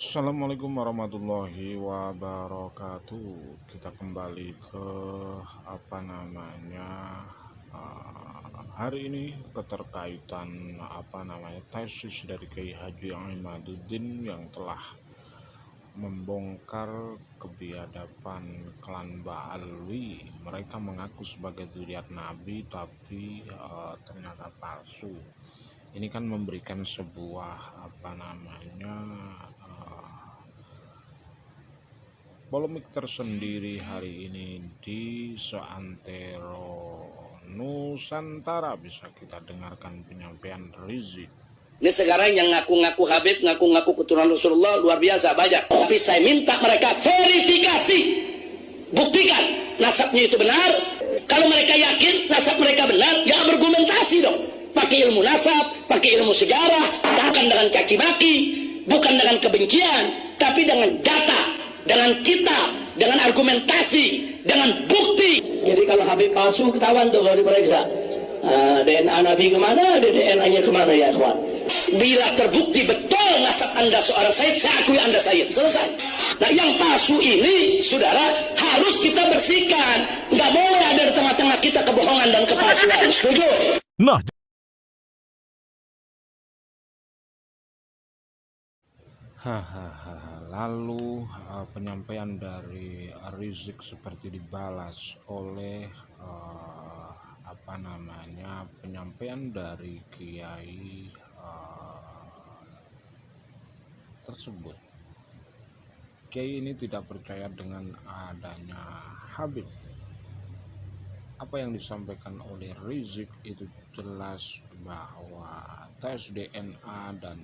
Assalamualaikum warahmatullahi wabarakatuh. Kita kembali ke hari ini keterkaitan tesis dari Kiai Haji Imaduddin yang telah membongkar kebiadaban klan Ba'alwi. Mereka mengaku sebagai zuriat Nabi tapi ternyata palsu. Ini kan memberikan sebuah polemik tersendiri hari ini di seantero Nusantara. Bisa kita dengarkan penyampaian Rizik. Ini sekarang yang ngaku-ngaku Habib, ngaku-ngaku keturunan Rasulullah luar biasa banyak. Tapi saya minta mereka verifikasi, buktikan nasabnya itu benar. Kalau mereka yakin nasab mereka benar, ya argumentasi dong. Pakai ilmu nasab, pakai ilmu sejarah, bukan dengan caci maki, bukan dengan kebencian, tapi dengan data, dengan kitab, dengan argumentasi, dengan bukti. Jadi kalau Habib palsu ketahuan tuh kalau diperiksa. DNA Nabi kemana, DNA-nya kemana ya kawan? Bila terbukti betul nasab Anda seorang Sayyid, saya akui Anda Sayyid. Selesai. Nah yang palsu ini, saudara, harus kita bersihkan. Nggak boleh ada di tengah-tengah kita kebohongan dan kepalsuan. Setuju? Nah, Lalu penyampaian dari Rizik seperti dibalas oleh penyampaian dari Kiai tersebut. Kiai ini tidak percaya dengan adanya Habib. Apa yang disampaikan oleh Rizik itu jelas bahwa tes DNA dan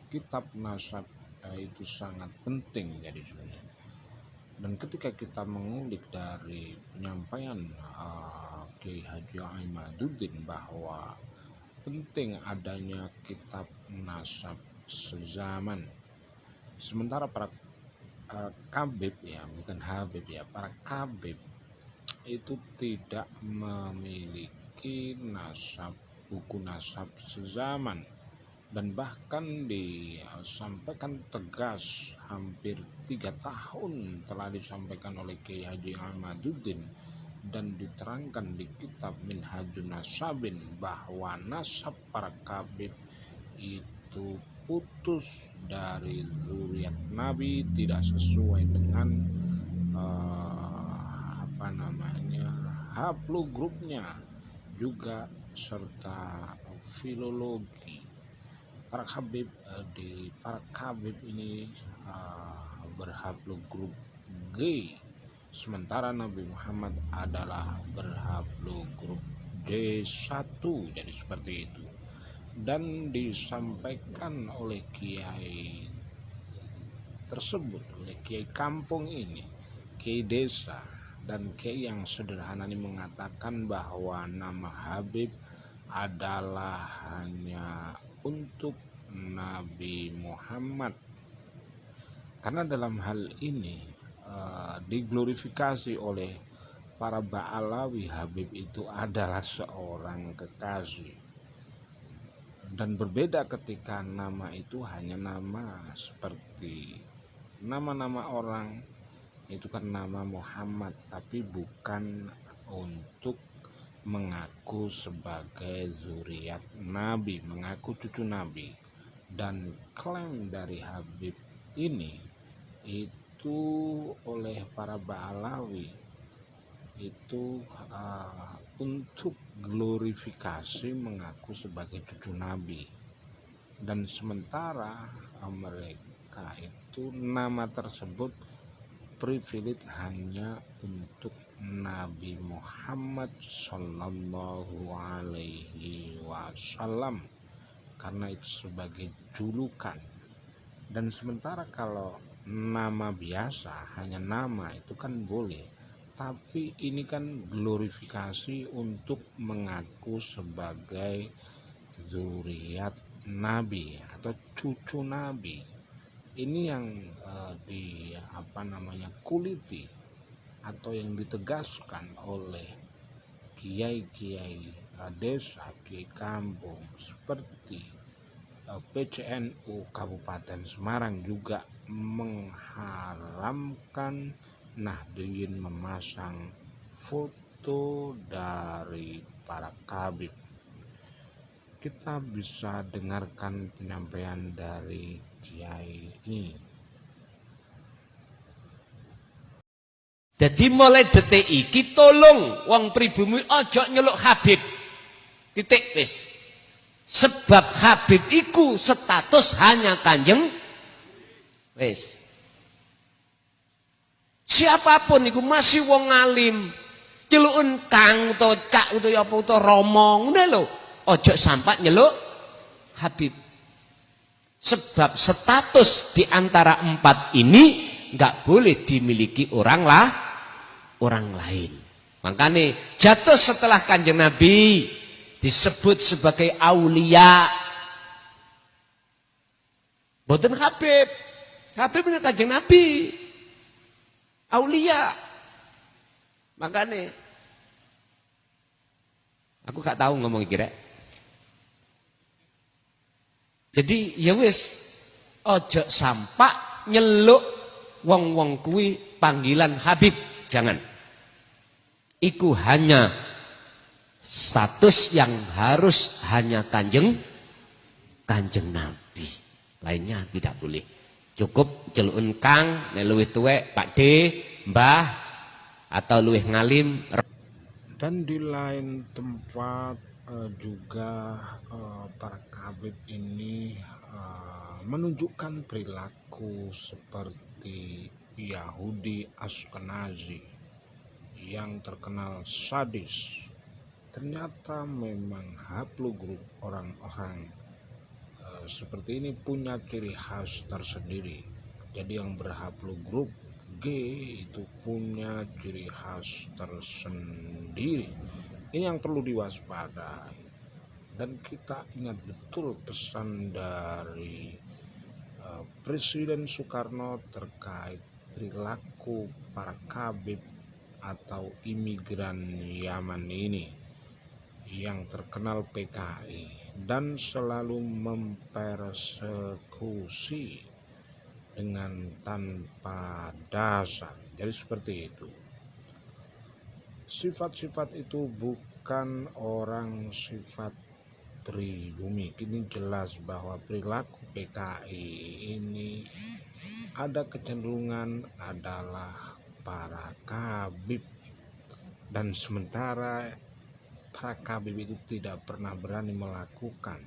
kitab nasab itu sangat penting jadi sebenarnya. Dan ketika kita mengulik dari penyampaian Kiai Haji Imaduddin bahwa penting adanya kitab nasab sezaman, sementara para kabib ya, bukan Habib ya, para kabib itu tidak memiliki buku nasab sezaman, dan bahkan disampaikan tegas hampir 3 tahun telah disampaikan oleh Kiai Haji Imaduddin dan diterangkan di kitab Minhajun Nasabin bahwa nasab para kabib itu putus dari zuriat Nabi, tidak sesuai dengan haplogrupnya juga serta filologi. Para kabib ini berhaplogrup G, sementara Nabi Muhammad adalah berhaplogrup D1, jadi seperti itu. Dan disampaikan oleh kiai tersebut, oleh kiai kampung ini, kiai desa dan kiai yang sederhana ini, mengatakan bahwa nama Habib adalah hanya untuk Nabi Muhammad, karena dalam hal ini diglorifikasi oleh para Ba'alawi. Habib itu adalah seorang kekasih, dan berbeda ketika nama itu hanya nama seperti nama-nama orang itu kan nama Muhammad, tapi bukan untuk mengaku sebagai zuriat Nabi, mengaku cucu Nabi. Dan klaim dari Habib ini itu oleh para Ba'alawi itu untuk glorifikasi, mengaku sebagai cucu Nabi. Dan sementara mereka itu nama tersebut privilege hanya untuk Nabi Muhammad Sallallahu Alaihi Wasallam, karena itu sebagai julukan. Dan sementara kalau nama biasa, hanya nama, itu kan boleh, tapi ini kan glorifikasi untuk mengaku sebagai zuriat Nabi atau cucu Nabi. Ini yang kuliti atau yang ditegaskan oleh kiai-kiai desa, kiai kampung seperti PCNU Kabupaten Semarang juga mengharamkan Nahdliyin memasang foto dari para kabib. Kita bisa dengarkan penyampaian dari kiai ini. Jadi mulai detik iki tolong wong pribumi ojo nyeluk Habib. Titik wis. Sebab Habib iku status hanya Kanjeng wis. Siapapun iku masih wong alim, celukun kang utawa cak utawa apa utawa romo ngono lho. Ojo sampai nyeluk Habib. Sebab status di antara empat ini nggak boleh dimiliki orang lain. Makanya jatuh setelah Kanjeng Nabi disebut sebagai aulia. Boten Habib. Habib ini Kanjeng Nabi. Aulia. Makanya aku gak tahu ngomong kira. Jadi ya wis ojo sampak nyeluk wong-wong kuwi panggilan Habib, jangan. Iku hanya status yang harus hanya Kanjeng Nabi. Lainnya tidak boleh. Cukup celukun Kang, nek luwih tuwek Pak D, Mbah atau luwih ngalim. Dan di lain tempat juga para kabib ini menunjukkan perilaku seperti Yahudi Ashkenazi yang terkenal sadis. Ternyata memang haplogrup orang-orang seperti ini punya ciri khas tersendiri. Jadi yang berhaplogrup G itu punya ciri khas tersendiri. Ini yang perlu diwaspadai. Dan kita ingat betul pesan dari Presiden Soekarno terkait perilaku para kabib atau imigran Yaman ini yang terkenal PKI dan selalu mempersekusi dengan tanpa dasar. Jadi seperti itu. Sifat-sifat itu bukan orang sifat pribumi. Ini jelas bahwa perilaku PKI ini ada kecenderungan adalah para kabib. Dan sementara para kabib itu tidak pernah berani melakukan.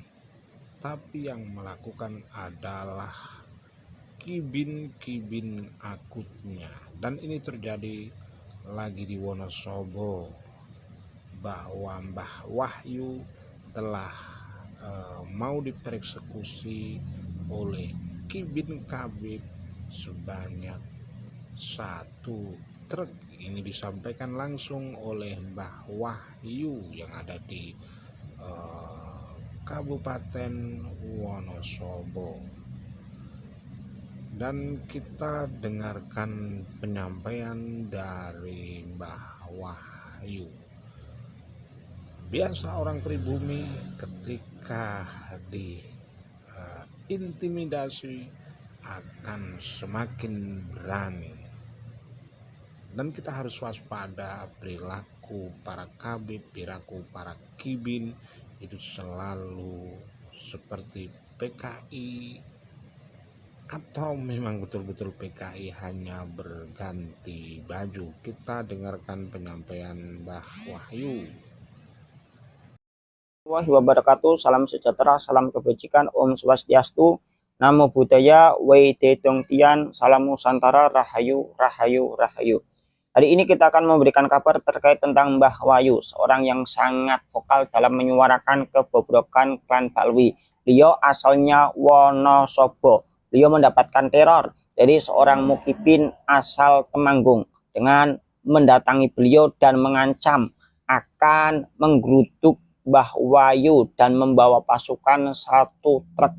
Tapi yang melakukan adalah kibin-kibin akutnya. Dan ini terjadi lagi di Wonosobo, bahwa Mbah Wahyu telah mau dipersekusi oleh kibin kabib sebanyak 1 truk. Ini disampaikan langsung oleh Mbah Wahyu yang ada di Kabupaten Wonosobo. Dan kita dengarkan penyampaian dari Mbah Wahyu. Biasa orang pribumi ketika diintimidasi akan semakin berani. Dan kita harus waspada perilaku para kabib, perilaku para kibin itu selalu seperti PKI. Atau memang betul-betul PKI hanya berganti baju. Kita dengarkan penyampaian Mbah Wahyu. Wabarakatuh, salam sejahtera, salam kebajikan, Om Swastiastu, Namo Buddhaya, Wei-Te Tong Tian, salam Nusantara, Rahayu, Rahayu, Rahayu. Hari ini kita akan memberikan kabar terkait tentang Mbah Wahyu, seorang yang sangat vokal dalam menyuarakan kebobrokan klan Balwi. Beliau asalnya Wonosobo. Beliau mendapatkan teror dari seorang mukibin asal Temanggung dengan mendatangi beliau dan mengancam akan menggeruduk Mbah Wahyu dan membawa pasukan 1 truk.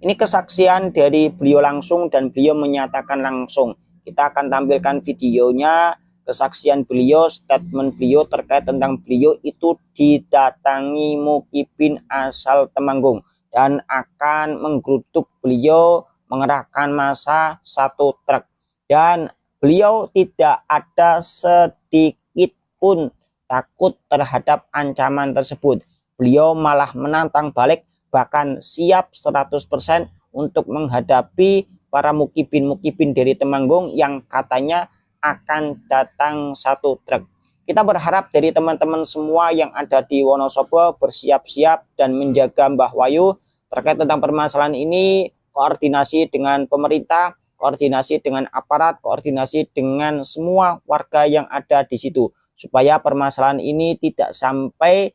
Ini kesaksian dari beliau langsung dan beliau menyatakan langsung. Kita akan tampilkan videonya kesaksian beliau, statement beliau terkait tentang beliau itu didatangi mukibin asal Temanggung dan akan menggeruduk beliau, mengerahkan massa 1 truk, dan beliau tidak ada sedikit pun takut terhadap ancaman tersebut. Beliau malah menantang balik, bahkan siap 100% untuk menghadapi para mukibin dari Temanggung yang katanya akan datang 1 truk. Kita berharap dari teman-teman semua yang ada di Wonosobo bersiap-siap dan menjaga Mbah Wahyu terkait tentang permasalahan ini, koordinasi dengan pemerintah, koordinasi dengan aparat, koordinasi dengan semua warga yang ada di situ, supaya permasalahan ini tidak sampai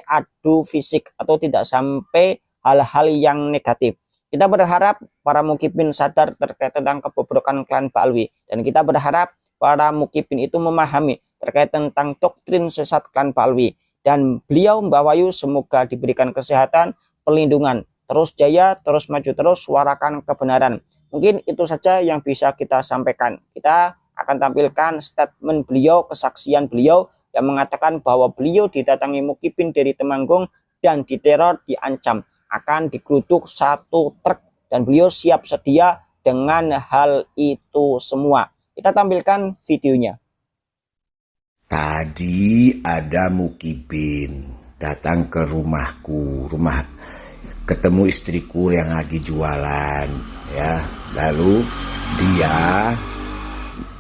adu fisik atau tidak sampai hal-hal yang negatif. Kita berharap para mukibin sadar terkait tentang kebobrokan klan Pak Alwi, dan kita berharap para mukibin itu memahami terkait tentang doktrin sesat klan Pak Alwi, dan beliau Mbah Wahyu semoga diberikan kesehatan, perlindungan, terus jaya, terus maju, terus suarakan kebenaran. Mungkin itu saja yang bisa kita sampaikan. Kita akan tampilkan statement beliau, kesaksian beliau yang mengatakan bahwa beliau didatangi mukibin dari Temanggung dan diteror, diancam akan digeruduk 1 truk, dan beliau siap sedia dengan hal itu semua. Kita tampilkan videonya. Tadi ada mukibin datang ke rumahku, ketemu istriku yang lagi jualan, ya. Lalu dia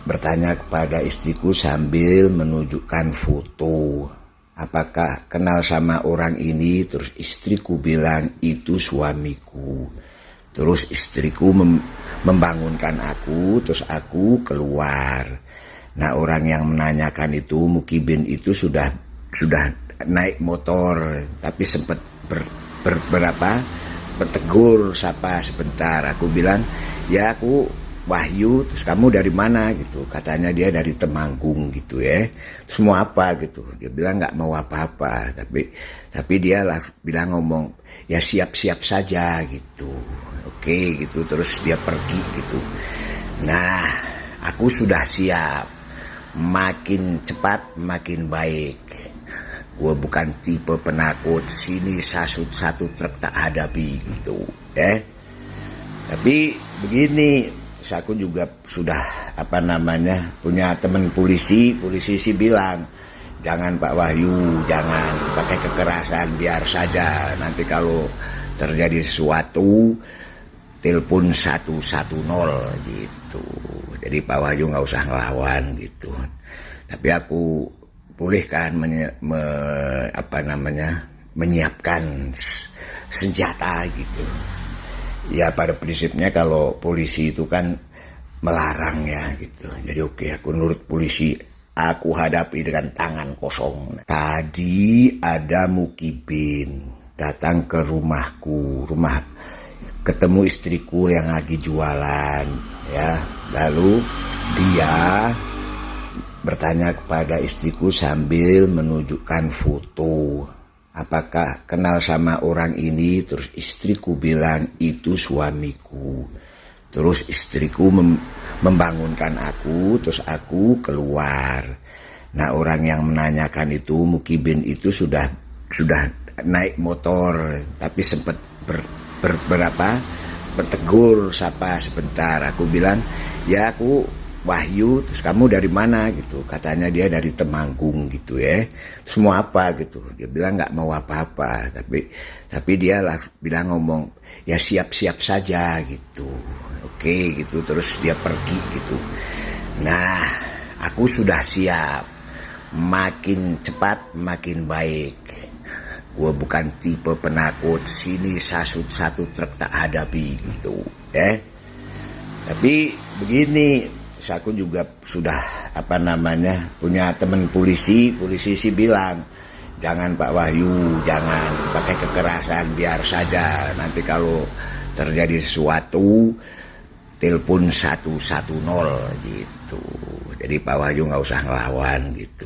bertanya kepada istriku sambil menunjukkan foto. Apakah kenal sama orang ini? Terus istriku bilang itu suamiku. Terus istriku membangunkan aku, terus aku keluar. Nah, orang yang menanyakan itu, mukibin itu sudah naik motor, tapi sempat bertegur sapa sebentar. Aku bilang, ya aku Wahyu, terus kamu dari mana gitu. Katanya dia dari Temanggung gitu ya. Terus mau apa gitu. Dia bilang nggak mau apa-apa, tapi dia bilang ngomong ya siap-siap saja gitu. Oke gitu, terus dia pergi gitu. Nah, aku sudah siap. Makin cepat makin baik. Gue bukan tipe penakut, sini satu truk tak hadapi gitu ya. Tapi begini, terus aku juga sudah punya teman polisi sih bilang, jangan Pak Wahyu, jangan pakai kekerasan, biar saja nanti kalau terjadi sesuatu telepon 110 gitu. Jadi Pak Wahyu nggak usah ngelawan gitu. Tapi aku bolehkan menyiapkan senjata gitu. Ya pada prinsipnya kalau polisi itu kan melarang ya gitu. Jadi oke, aku nurut polisi, aku hadapi dengan tangan kosong. Tadi ada mukibin datang ke rumahku, ketemu istriku yang lagi jualan, ya. Lalu dia bertanya kepada istriku sambil menunjukkan foto. Apakah kenal sama orang ini? Terus istriku bilang itu suamiku. Terus istriku membangunkan aku, terus aku keluar. Nah, orang yang menanyakan itu, mukibin itu sudah naik motor, tapi sempat bertegur sapa sebentar. Aku bilang, ya aku Wahyu, terus kamu dari mana gitu. Katanya dia dari Temanggung gitu ya. Terus mau apa gitu. Dia bilang nggak mau apa-apa, tapi dia bilang ngomong ya siap-siap saja gitu. Oke gitu, terus dia pergi gitu. Nah, aku sudah siap. Makin cepat makin baik. Gue bukan tipe penakut, sini satu truk tak hadapi gitu ya. Tapi begini, terus aku juga sudah punya teman polisi sih bilang, jangan Pak Wahyu, jangan pakai kekerasan, biar saja nanti kalau terjadi sesuatu telepon 110 gitu. Jadi Pak Wahyu nggak usah ngelawan gitu.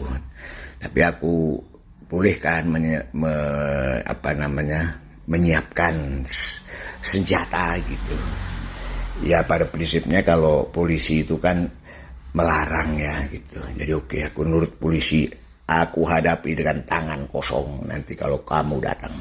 Tapi aku bolehkan menyiapkan senjata gitu. Ya pada prinsipnya kalau polisi itu kan melarang ya gitu. Jadi oke, aku nurut polisi, aku hadapi dengan tangan kosong nanti kalau kamu datang.